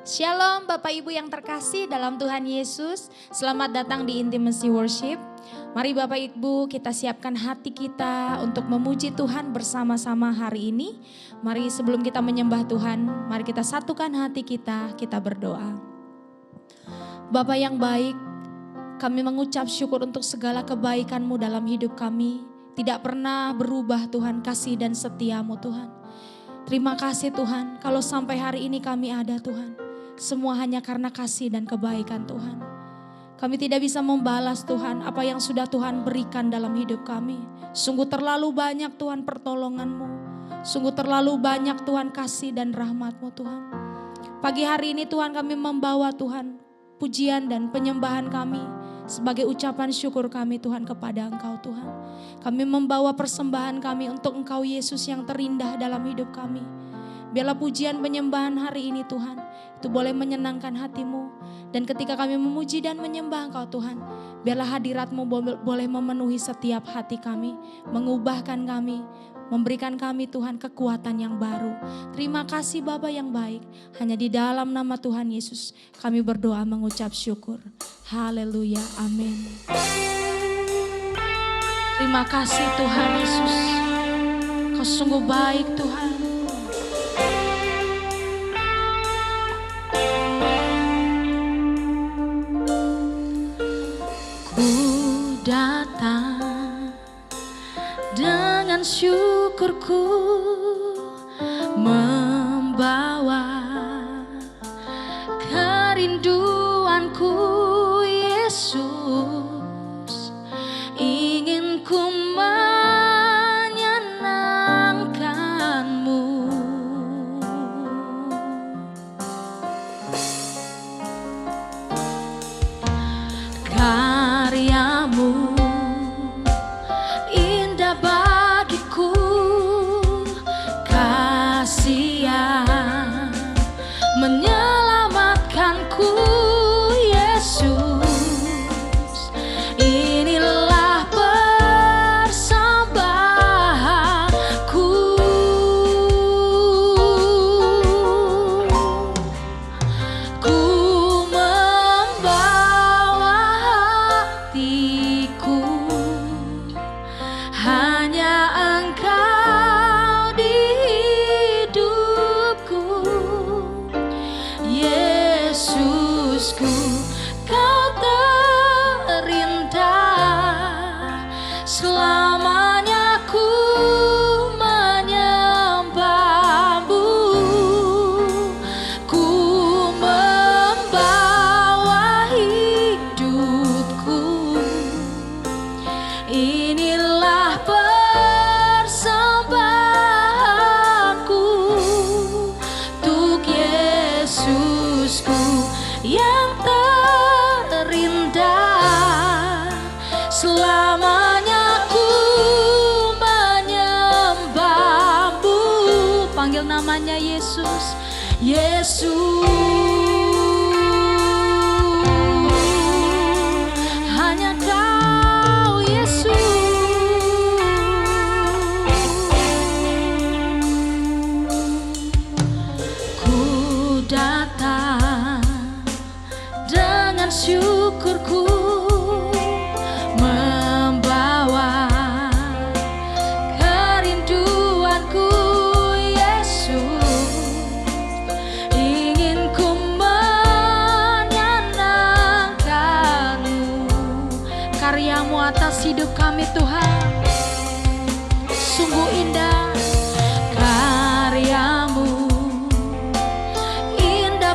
Shalom Bapak Ibu yang terkasih dalam Tuhan Yesus. Selamat datang di Intimacy Worship. Mari Bapak Ibu kita siapkan hati kita untuk memuji Tuhan bersama-sama hari ini. Mari sebelum kita menyembah Tuhan, mari kita satukan hati kita berdoa. Bapa yang baik, kami mengucap syukur untuk segala kebaikan-Mu dalam hidup kami. Tidak pernah berubah Tuhan, kasih dan setia-Mu Tuhan. Terima kasih Tuhan, kalau sampai hari ini kami ada Tuhan. Semua hanya karena kasih dan kebaikan Tuhan. Kami tidak bisa membalas Tuhan apa yang sudah Tuhan berikan dalam hidup kami. Sungguh terlalu banyak Tuhan pertolongan-Mu. Sungguh terlalu banyak Tuhan kasih dan rahmat-Mu Tuhan. Pagi hari ini Tuhan kami membawa Tuhan pujian dan penyembahan kami sebagai ucapan syukur kami Tuhan kepada Engkau Tuhan. Kami membawa persembahan kami untuk Engkau Yesus yang terindah dalam hidup kami. Biarlah pujian penyembahan hari ini Tuhan, itu boleh menyenangkan hati-Mu. Dan ketika kami memuji dan menyembah Engkau Tuhan, biarlah hadirat-Mu boleh memenuhi setiap hati kami, mengubahkan kami, memberikan kami Tuhan kekuatan yang baru. Terima kasih Bapa yang baik, hanya di dalam nama Tuhan Yesus kami berdoa mengucap syukur. Haleluya, amin. Terima kasih Tuhan Yesus, Kau sungguh baik Tuhan. Datang dengan syukurku, membawa kerinduanku Yesus, ingin ku menyenangkan-Mu. Karya-Mu indah bagiku, kasih yang menyelamatkanku Yesus. Inilah persembahanku, ku hanya Engkau di hidupku, Yesusku, Kau terindah. Selamanya ku menyembah-Mu, ku membawa hidupku. Inilah persembahanku untuk Yesusku yang terindah. Selamanya ku menyembah-Mu. Panggil namanya Yesus, Yesus. Hanya Kau Yesus. Datang dengan syukurku, membawa kerinduanku Yesus, ingin ku menyenangkan-Mu. Karya-Mu atas hidup kami Tuhan sungguh indah. Karya-Mu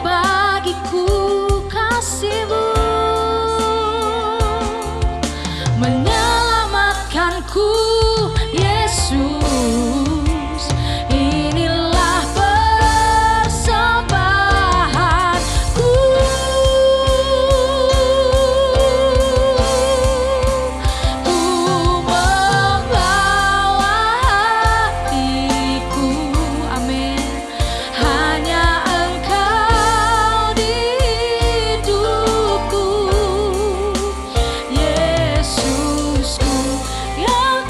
bagiku, kasih-Mu menyelamatkanku Yesus. Inilah persembahanku, ku membawa hatiku, amin, hanya Yesusku yang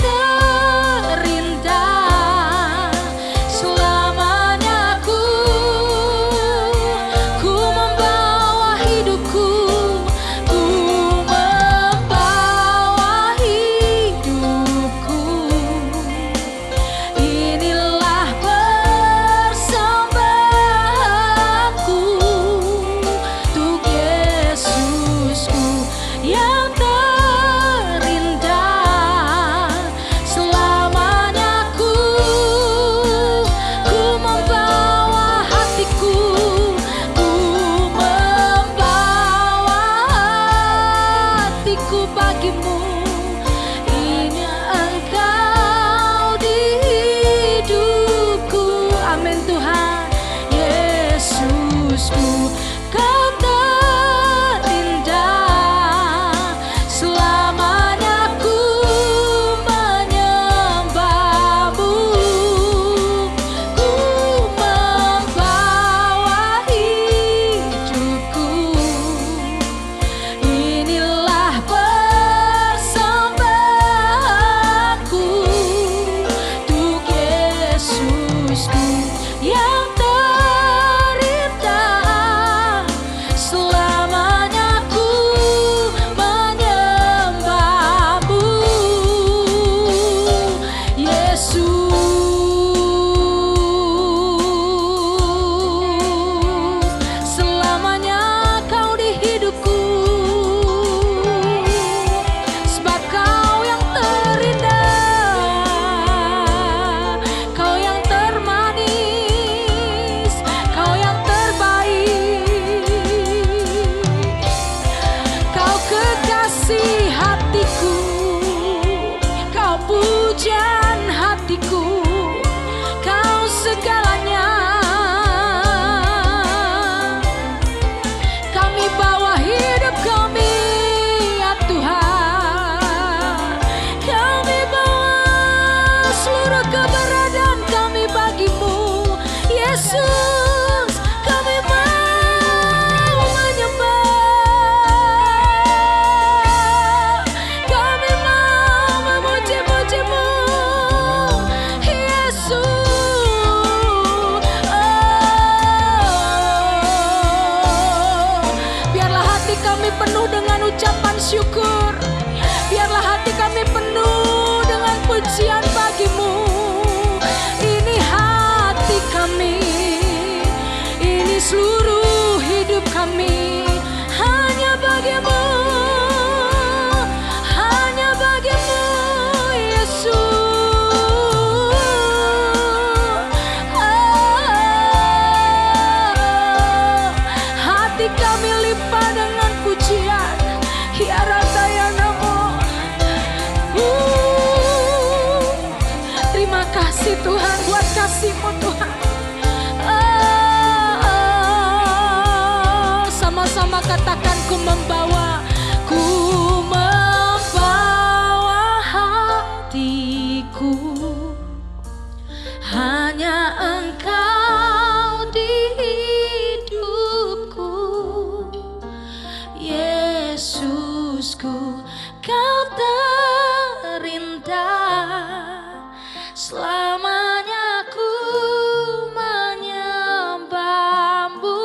Yesusku, Kau terindah. Selamanya ku menyembahmu, ku membawa hidupku. Inilah persembahanku untuk Yesusku yang terindah. Selamanya ku menyembahmu, Yesus. Selamanya Kau di hidupku, sebab Kau yang terindah, Kau yang termanis, Kau yang terbaik. Kau kekasih hatiku, Kau pujian hatiku, Kau segalanya. Kami bawa hidup kami, ya Tuhan. Kami bawa seluruh keberadaan kami bagimu, Yesus. Kami mau menyembah, kami mau memuji-mujimu, Yesus. Biarlah hati kami penuh dengan ucapan syukur, biarlah hati kami penuh dengan pujian bagimu. Ini hati kami, ini seluruh hidup kami, hanya bagimu, hanya bagimu, Yesus. Hati kami limpah dengan pujian, ya Rata ya Namo. Terima kasih Tuhan buat kasih-Mu Tuhan. Sama-sama katakan, ku membawa hatiku, hanya Engkau di hidupku, Yesusku, Kau terindah. Selamanya ku menyembahmu,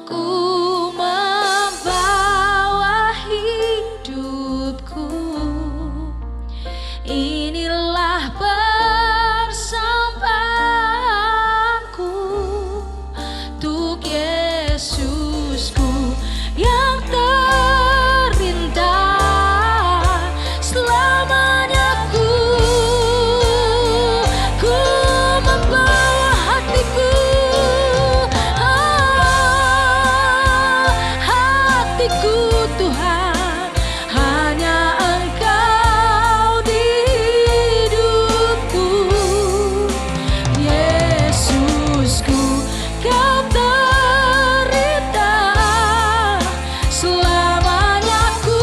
ku membawa hidupku. Inilah persembahanku untuk Yesusku yang terindah. Selamanya ku membawa hatiku, hatiku Tuhan, hanya Engkau di hidupku, Yesusku, Kau terindah. Selamanya ku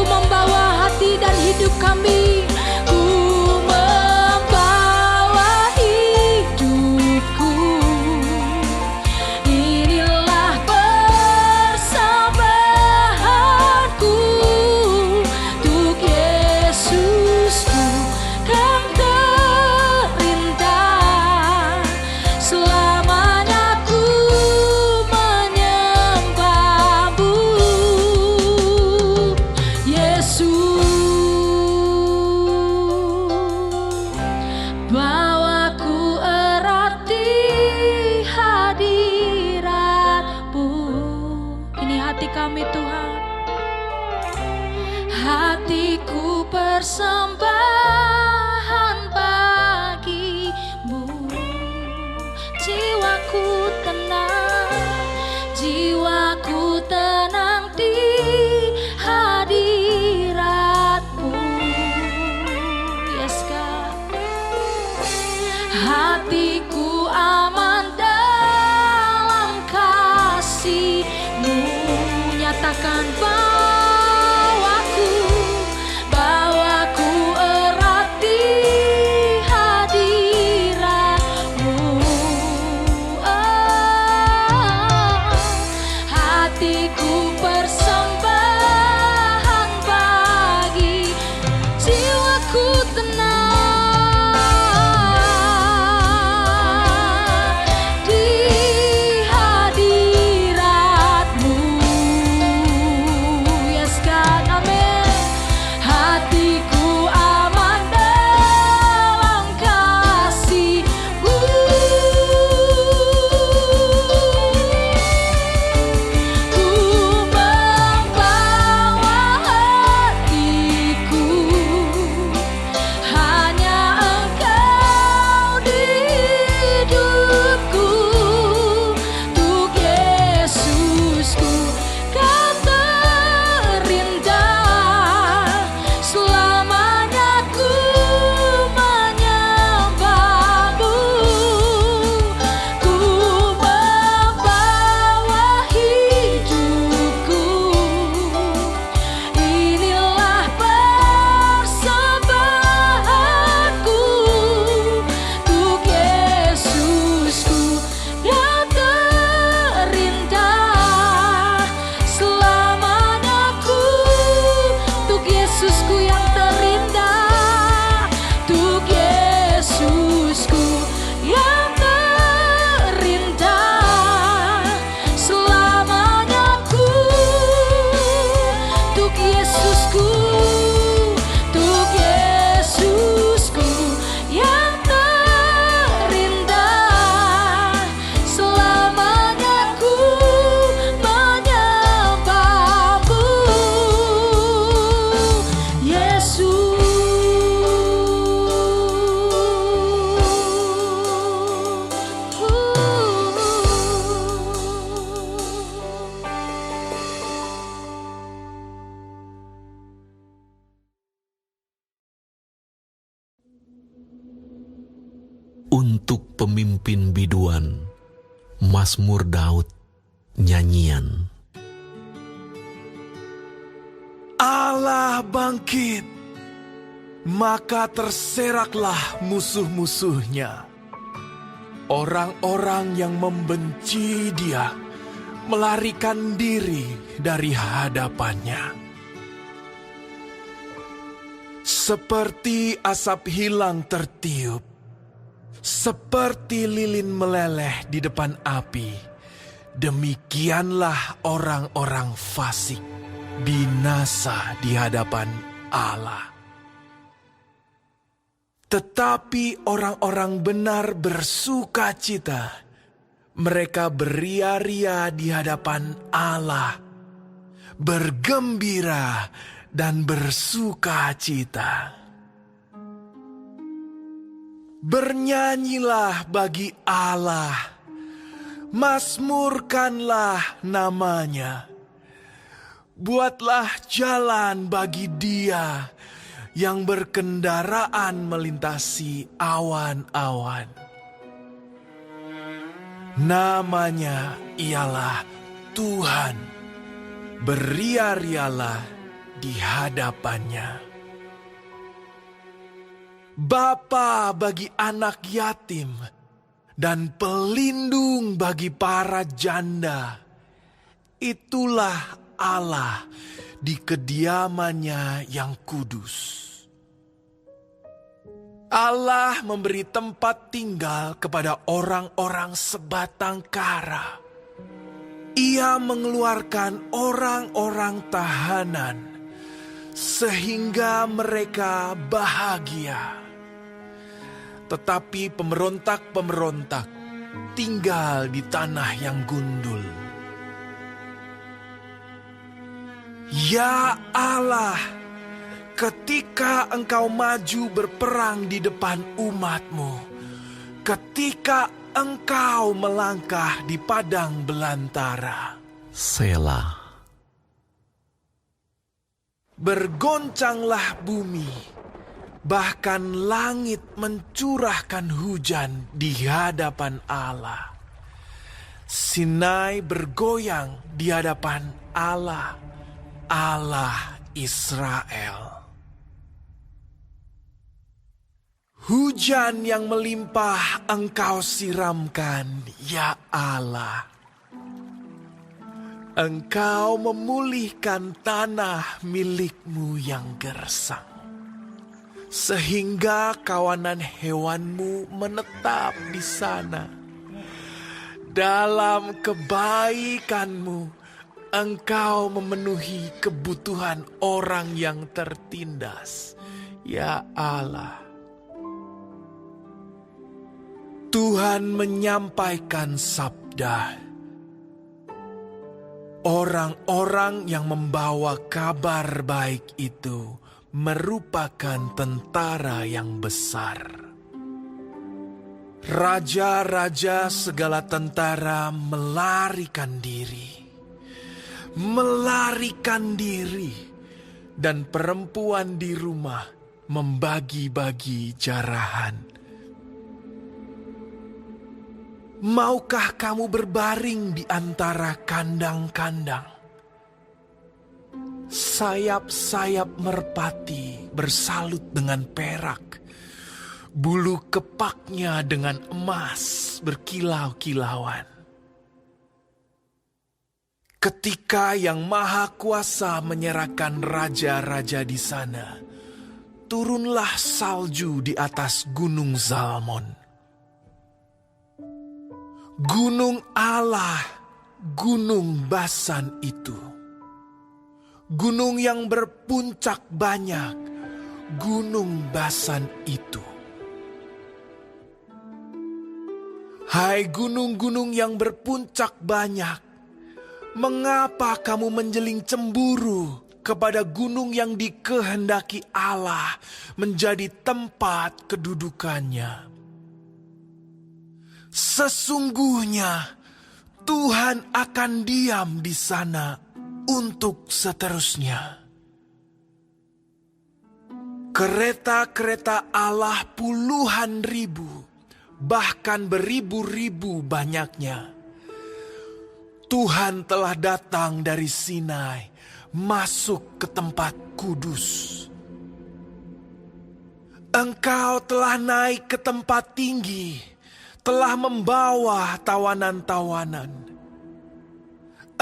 membawa hati dan hidup kami, ku membawa hidupku. Inilah persembahanku untuk Yesusku, Kau terindah. Selamanya ku menyembahmu, Yesus. Bawaku erat di hadirat-Mu. Ini hati kami Tuhan, hatiku persembahan bagimu. Jiwaku tenang, jiwaku tenang di hadirat-Mu. Yes God. Hatiku aman untuk pemimpin biduan, Mazmur Daud, nyanyian. Allah bangkit, maka terseraklah musuh-musuhnya. Orang-orang yang membenci Dia melarikan diri dari hadapannya. Seperti asap hilang tertiup, seperti lilin meleleh di depan api, demikianlah orang-orang fasik binasa di hadapan Allah. Tetapi orang-orang benar bersuka cita. Mereka beria-ria di hadapan Allah, bergembira dan bersuka cita. Bernyanyilah bagi Allah, mazmurkanlah namanya. Buatlah jalan bagi Dia yang berkendaraan melintasi awan-awan. Namanya ialah Tuhan, beria-rialah di hadapannya. Bapa bagi anak yatim dan pelindung bagi para janda, itulah Allah di kediamannya yang kudus. Allah memberi tempat tinggal kepada orang-orang sebatang kara. Ia mengeluarkan orang-orang tahanan sehingga mereka bahagia. Tetapi pemberontak-pemberontak tinggal di tanah yang gundul. Ya Allah, ketika Engkau maju berperang di depan umat-Mu, ketika Engkau melangkah di padang belantara, Selah. bergoncanglah bumi, bahkan langit mencurahkan hujan di hadapan Allah. Sinai bergoyang di hadapan Allah, Allah Israel. Hujan yang melimpah Engkau siramkan, ya Allah. Engkau memulihkan tanah milik-Mu yang gersang, sehingga kawanan hewan-Mu menetap di sana. Dalam kebaikan-Mu, Engkau memenuhi kebutuhan orang yang tertindas, ya Allah. Tuhan menyampaikan sabda. Orang-orang yang membawa kabar baik itu merupakan tentara yang besar. Raja-raja segala tentara melarikan diri, dan perempuan di rumah membagi-bagi jarahan. Maukah kamu berbaring di antara kandang-kandang? Sayap-sayap merpati bersalut dengan perak, bulu kepaknya dengan emas berkilau-kilauan. Ketika Yang Maha Kuasa menyerahkan raja-raja di sana, turunlah salju di atas Gunung Zalmon. Gunung Allah, gunung Basan itu. Gunung yang berpuncak banyak, gunung Basan itu. Hai gunung-gunung yang berpuncak banyak, mengapa kamu menjeling cemburu kepada gunung yang dikehendaki Allah menjadi tempat kedudukannya? Sesungguhnya Tuhan akan diam di sana untuk seterusnya. Kereta-kereta Allah puluhan ribu bahkan beribu-ribu banyaknya. Tuhan telah datang dari Sinai, masuk ke tempat kudus. Engkau telah naik ke tempat tinggi, telah membawa tawanan-tawanan.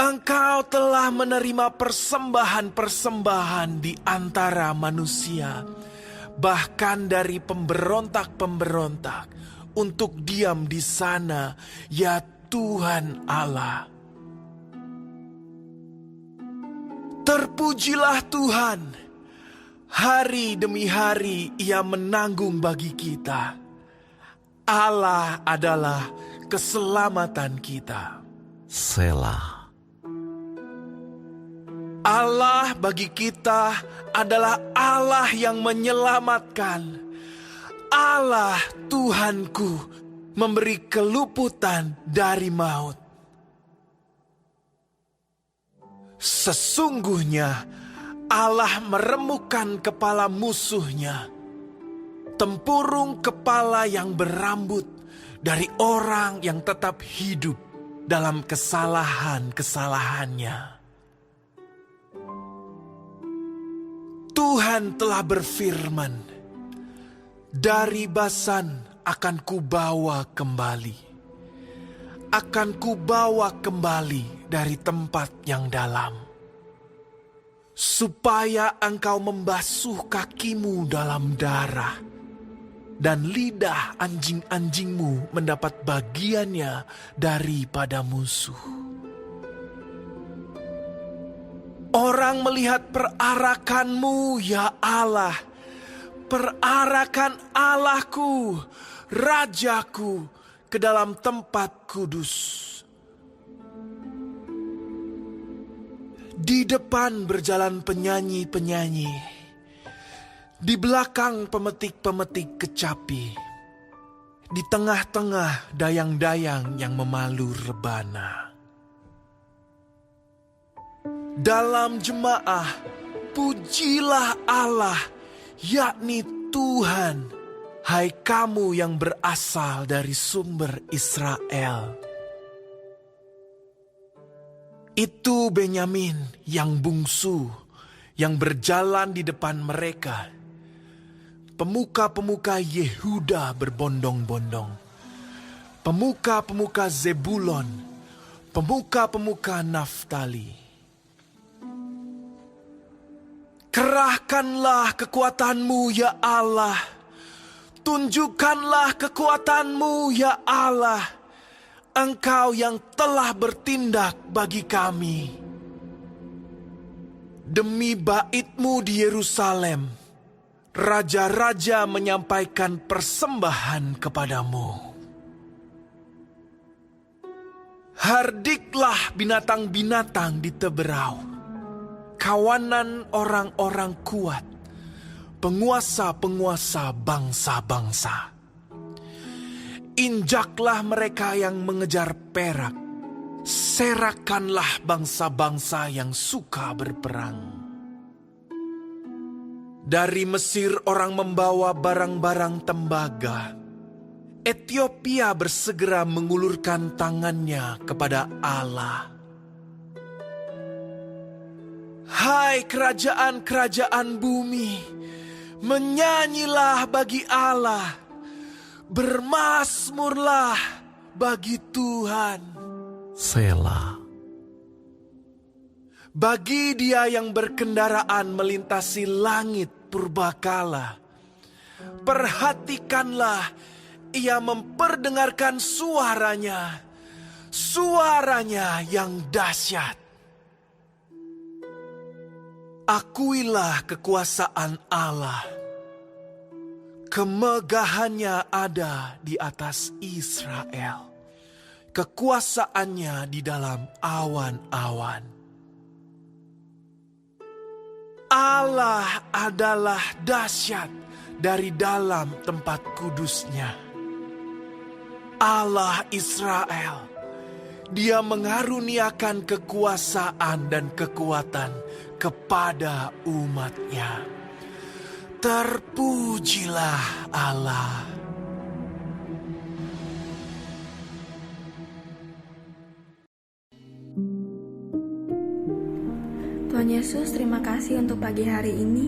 Engkau telah menerima persembahan-persembahan di antara manusia, bahkan dari pemberontak-pemberontak, untuk diam di sana, ya Tuhan Allah. Terpujilah Tuhan. Hari demi hari Ia menanggung bagi kita. Allah adalah keselamatan kita. Selah. Allah bagi kita adalah Allah yang menyelamatkan. Allah Tuhanku memberi keluputan dari maut. Sesungguhnya Allah meremukkan kepala musuhnya, tempurung kepala yang berambut dari orang yang tetap hidup dalam kesalahan-kesalahannya. Tuhan telah berfirman, dari Basan akan kubawa kembali. Akan kubawa kembali dari tempat yang dalam. Supaya engkau membasuh kakimu dalam darah, dan lidah anjing-anjingmu mendapat bagiannya daripada musuh. Orang melihat perarakanmu, ya Allah, perarakan Allahku, Rajaku, ke dalam tempat kudus. Di depan berjalan penyanyi-penyanyi, di belakang pemetik-pemetik kecapi, di tengah-tengah dayang-dayang yang memalu rebana. Dalam jemaah, pujilah Allah, yakni Tuhan, hai kamu yang berasal dari sumber Israel. Itu Benyamin yang bungsu, yang berjalan di depan mereka. Pemuka-pemuka Yehuda berbondong-bondong. Pemuka-pemuka Zebulon. Pemuka-pemuka Naftali. Kerahkanlah kekuatanmu, ya Allah. Tunjukkanlah kekuatanmu, ya Allah. Engkau yang telah bertindak bagi kami. Demi bait-Mu di Yerusalem, raja-raja menyampaikan persembahan kepadamu. Hardiklah binatang-binatang di teberau, kawanan orang-orang kuat, penguasa-penguasa bangsa-bangsa. Injaklah mereka yang mengejar perak, serakanlah bangsa-bangsa yang suka berperang. Dari Mesir orang membawa barang-barang tembaga. Ethiopia bersegera mengulurkan tangannya kepada Allah. Hai kerajaan-kerajaan bumi, menyanyilah bagi Allah. Bermazmurlah bagi Tuhan. Selah. Bagi Dia yang berkendaraan melintasi langit purbakala, perhatikanlah, Ia memperdengarkan suaranya, suaranya yang dahsyat. Akuilah kekuasaan Allah. Kemegahannya ada di atas Israel. Kekuasaannya di dalam awan-awan. Allah adalah dahsyat dari dalam tempat kudusnya. Allah Israel, Dia mengaruniakan kekuasaan dan kekuatan kepada umat-Nya. Terpujilah Allah. Tuhan Yesus, terima kasih untuk pagi hari ini.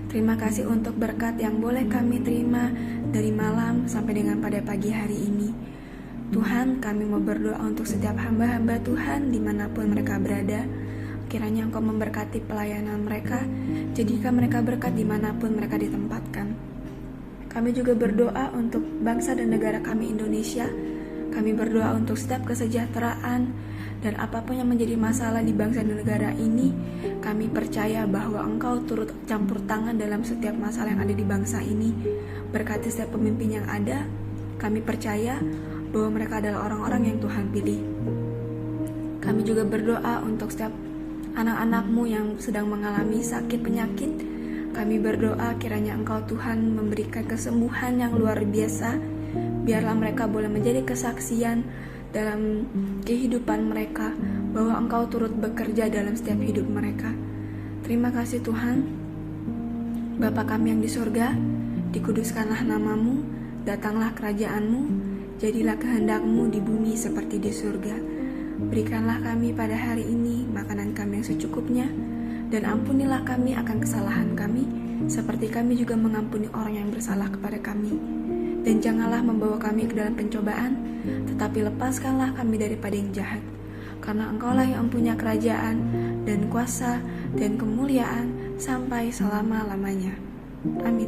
Terima kasih untuk berkat yang boleh kami terima dari malam sampai dengan pada pagi hari ini. Tuhan, kami mau berdoa untuk setiap hamba-hamba Tuhan dimanapun mereka berada. Kiranya Engkau memberkati pelayanan mereka, jadikan mereka berkat dimanapun mereka ditempatkan. Kami juga berdoa untuk bangsa dan negara kami Indonesia. Kami berdoa untuk setiap kesejahteraan dan apapun yang menjadi masalah di bangsa dan negara ini. Kami percaya bahwa Engkau turut campur tangan dalam setiap masalah yang ada di bangsa ini. Berkati setiap pemimpin yang ada. Kami percaya bahwa mereka adalah orang-orang yang Tuhan pilih. Kami juga berdoa untuk setiap anak-anak-Mu yang sedang mengalami sakit penyakit. Kami berdoa kiranya Engkau Tuhan memberikan kesembuhan yang luar biasa. Biarlah mereka boleh menjadi kesaksian dalam kehidupan mereka bahwa Engkau turut bekerja dalam setiap hidup mereka. Terima kasih Tuhan. Bapa kami yang di surga, dikuduskanlah nama-Mu, datanglah kerajaan-Mu, jadilah kehendak-Mu di bumi seperti di surga. Berikanlah kami pada hari ini makanan kami yang secukupnya, dan ampunilah kami akan kesalahan kami, seperti kami juga mengampuni orang yang bersalah kepada kami. Dan janganlah membawa kami ke dalam pencobaan, tetapi lepaskanlah kami daripada yang jahat. Karena Engkaulah yang punya kerajaan, dan kuasa, dan kemuliaan, sampai selama-lamanya. Amin.